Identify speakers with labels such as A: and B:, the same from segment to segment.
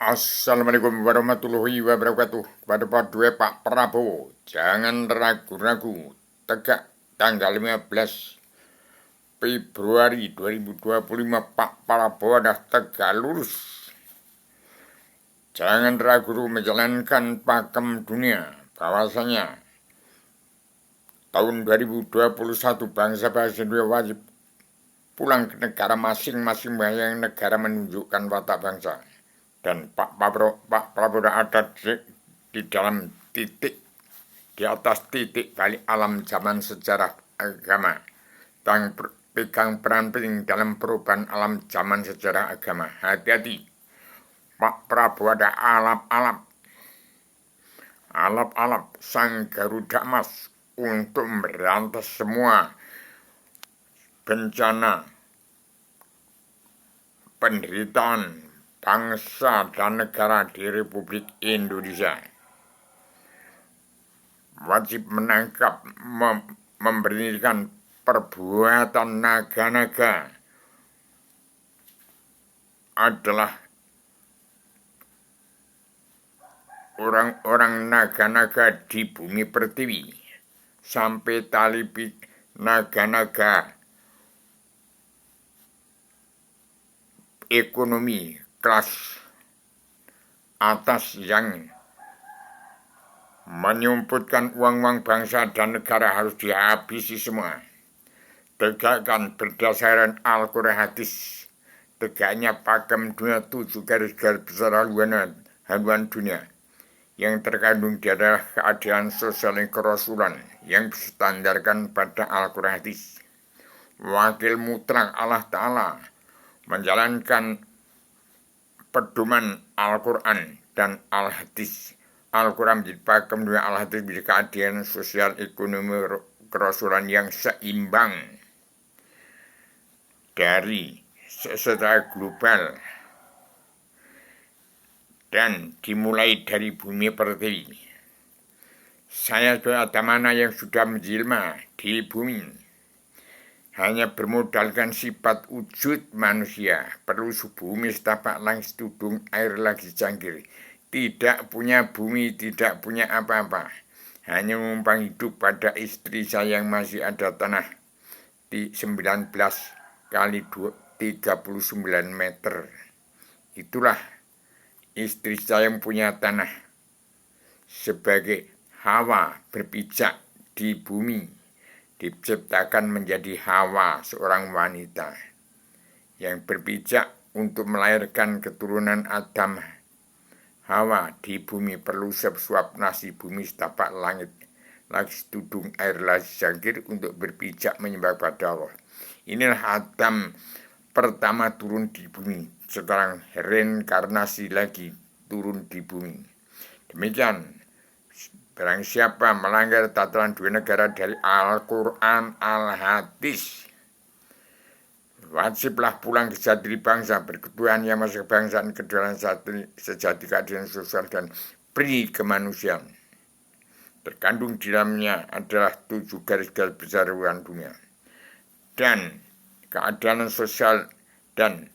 A: Assalamualaikum warahmatullahi wabarakatuh. Kepada Pak Dwe Pak Prabowo, jangan ragu-ragu. Tegak tanggal 15 Februari 2025 Pak Prabowo dah tegak lurus. Jangan ragu-ragu menjalankan pakem dunia bahwasanya tahun 2021 bangsa-bangsa Indonesia wajib pulang ke negara masing-masing yang negara menunjukkan watak bangsa. Dan Pak Prabowo ada di dalam titik, di atas titik balik alam zaman sejarah agama, dan pegang peran penting dalam perubahan alam zaman sejarah agama. Hati-hati, Pak Prabowo ada alap-alap sang Garuda Emas untuk memberantas semua bencana penderitaan bangsa dan negara di Republik Indonesia. Wajib menangkap, memberhentikan perbuatan naga-naga adalah orang-orang naga-naga di bumi pertiwi, sampai tali naga-naga ekonomi kelas atas yang menyumputkan uang-uang bangsa dan negara harus dihabisi semua. Tegakkan berdasarkan Al-Quran hadis. Tegaknya pakem dunia 7 garis-garis besar haluan dunia yang terkandung di adalah keadilan sosial dan kerasulan yang berstandarkan pada Al-Quran hadis. Wakil mutlak Allah Ta'ala menjalankan pedoman Al-Quran dan Al-Hadis. Al-Quran menjadi pakem dunia, Al-Hadis menjadi keadilan sosial, ekonomi, kerasulan yang seimbang dari secara global dan dimulai dari bumi pertiwi. Saya sebagai mana yang sudah menjelma di bumi hanya bermodalkan sifat wujud manusia, perlu bumi setapak langit tudung air lagi cangkir, tidak punya bumi, tidak punya apa-apa, hanya menumpang hidup pada istri saya yang masih ada tanah di 19 kali 39 meter. Itulah istri saya yang punya tanah sebagai Hawa berpijak di bumi. Diciptakan menjadi Hawa, seorang wanita yang berpijak untuk melahirkan keturunan Adam. Hawa di bumi perlu sesuap nasi bumi setapak langit lagi tudung air lagi jangkir untuk berpijak menyembah pada Allah. Inilah Adam pertama turun di bumi, sekarang reinkarnasi lagi turun di bumi. Demikian, barang siapa melanggar tataran dua negara dari Al-Quran, Al-Hadis, wajiblah pulang ke jati bangsa, berketuhanan yang masuk kebangsaan, kedaulatan sejati, keadilan sosial, dan pri kemanusiaan. Terkandung di dalamnya adalah 7 garis-garis besar haluan dunia. Dan keadilan sosial dan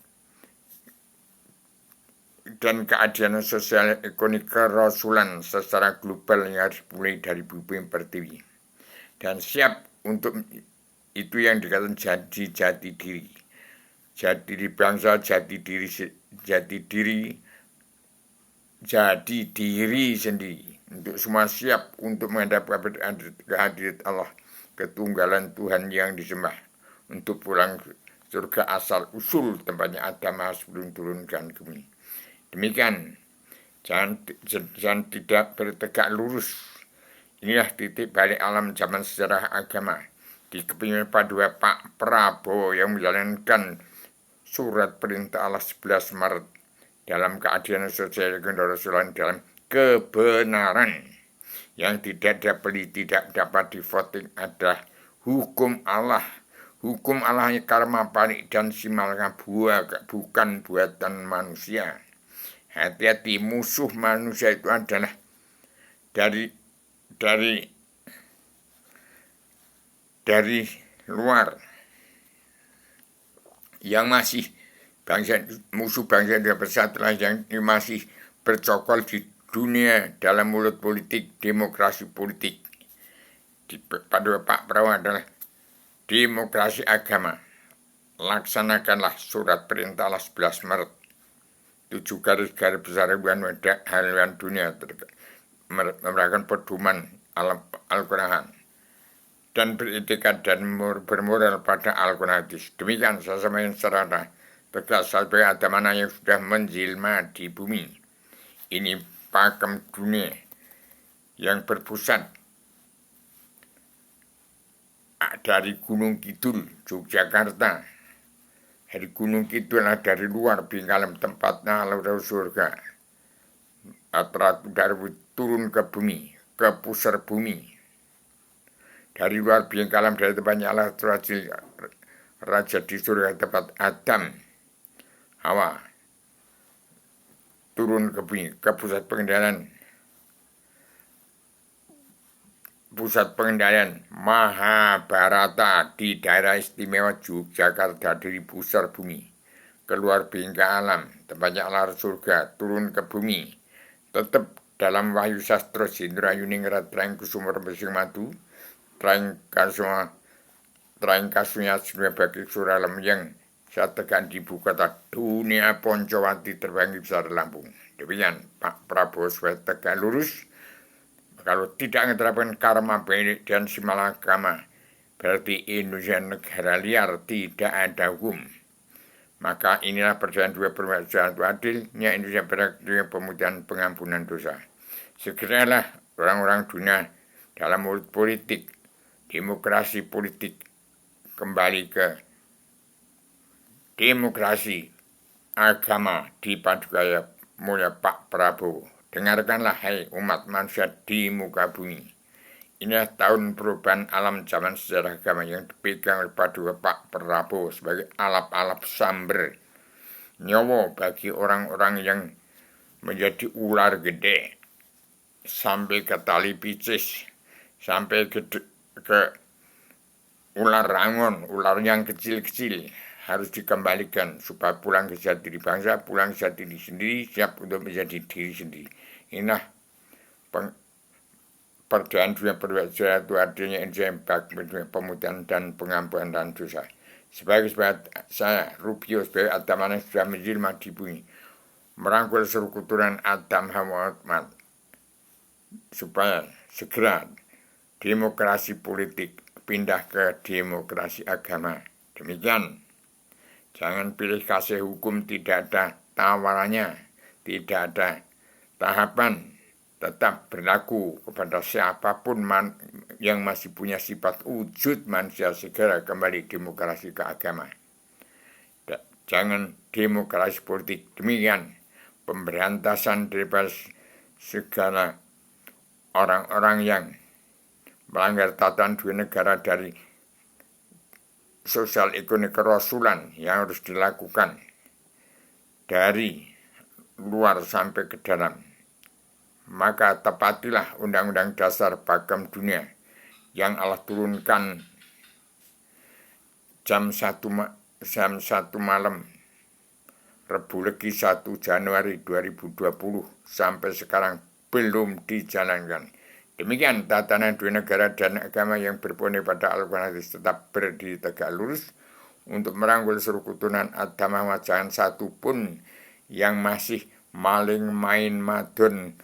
A: keadilan sosial ekonomi kerasulan secara global yang harus mulai dari bumi pertiwi. Dan siap untuk itu yang dikatakan jati diri. Jati diri bangsa, jati diri sendiri. Untuk semua siap untuk menghadapi kehadirat Allah, ketunggalan Tuhan yang disembah. Untuk pulang ke surga asal usul tempatnya Adam sebelum turunkan ke bumi. Demikian, jangan tidak bertegak lurus. Inilah titik balik alam zaman sejarah agama di kepemimpinan Pak Prabowo yang menjalankan surat perintah Allah 11 Maret dalam keadilan sosial dan kerasulan, dalam kebenaran yang tidak dapat di-voting adalah hukum Allah. Hukum Allah hanya karma, panik, dan simalnya bukan buatan manusia. Hati-hati, musuh manusia itu adalah dari luar yang masih musuh bangsa Indonesia bersatulah yang masih bercokol di dunia dalam mulut politik, demokrasi politik. Pada Pak Prabowo adalah demokrasi agama. Laksanakanlah surat perintah 11 Maret 7 garis-garis besar haluan dunia merupakan pedoman Al-Quran dan beretikat dan bermoral pada Al-Quran. Demikian saya sampaikan secara tegas sebagai agama yang sudah menjelma di bumi. Ini pakem dunia yang berpusat dari Gunung Kidul, Yogyakarta. Dari Gunung Kidul dari luar Bingkalam tempatnya laut surga. Dari turun ke bumi, ke pusar bumi. Dari luar Bingkalam dari tempatnya Allah Raja di surga tempat Adam, Hawa. Turun ke bumi, ke pusat pengendalian Mahabharata di daerah istimewa Yogyakarta dari pusar bumi. Keluar Bingkalam, tempatnya Allah surga, turun ke bumi. Tetap dalam Wahyu Sastra Sindra Yuningrat Treng Kusumur Besing Madu, Treng kasunya bagi suralam yang saya tekan di ibu kota dunia Poncowati terbanggi besar Lampung. Demikian Pak Prabowo supaya tegak lurus. Kalau tidak menerapkan karma baik dan simalakama, berarti Indonesia negara liar, tidak ada hukum. Maka inilah perjalanan dua permasalahan adilnya Indonesia dengan pemutihan pengampunan dosa. Segeralah orang-orang dunia dalam mulut politik, demokrasi politik, kembali ke demokrasi agama dipadu gaya mulia Pak Prabowo. Dengarkanlah hai umat manusia di muka bumi. Inilah tahun perubahan alam zaman sejarah agama yang dipegang oleh Pak Prabowo sebagai alap-alap samber nyawa bagi orang-orang yang menjadi ular gede sampai ke tali picis, sampai ke ular rangon, ular yang kecil-kecil harus dikembalikan supaya pulang ke jati diri bangsa, pulang ke jati diri sendiri, siap untuk menjadi diri sendiri. Inilah perdaan dunia perwira itu adanya pemutihan dan pengampunan dan dosa. Sebagai saya Rubio sebagai Adam yang sudah menjelma di bumi, merangkul seluruh keturunan Adam Hawa supaya segera demokrasi politik pindah ke demokrasi agama. Demikian. Jangan pilih kasih hukum, tidak ada tawarannya, tidak ada tahapan, tetap berlaku kepada siapapun yang masih punya sifat wujud manusia, segera kembali demokrasi ke agama. Jangan demokrasi politik. Demikian pemberantasan daripada segala orang-orang yang melanggar tatanan dua negara dari sosial ekonomi kerasulan yang harus dilakukan dari luar sampai ke dalam. Maka tepatilah Undang-Undang Dasar Pakem Dunia yang Allah turunkan jam 1 malam Rebu Legi 1 Januari 2020 sampai sekarang belum dijalankan. Demikian tatanan dua negara dan agama yang berpondasi pada Al-Quran tetap berdiri tegak lurus untuk merangkul seluruh keturunan Adam Hawa. Jangan satu pun yang masih maling, main, madon,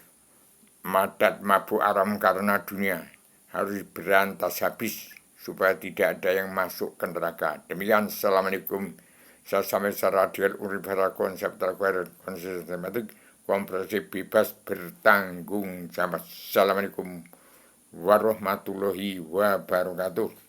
A: madat, mabuk aram karena dunia harus berantas habis supaya tidak ada yang masuk ke neraka. Demikian, Assalamualaikum. Saya sampai secara adil universal konsep terkuat konsistematik komprehensif bebas bertanggung jawab. Assalamualaikum warahmatullahi wabarakatuh.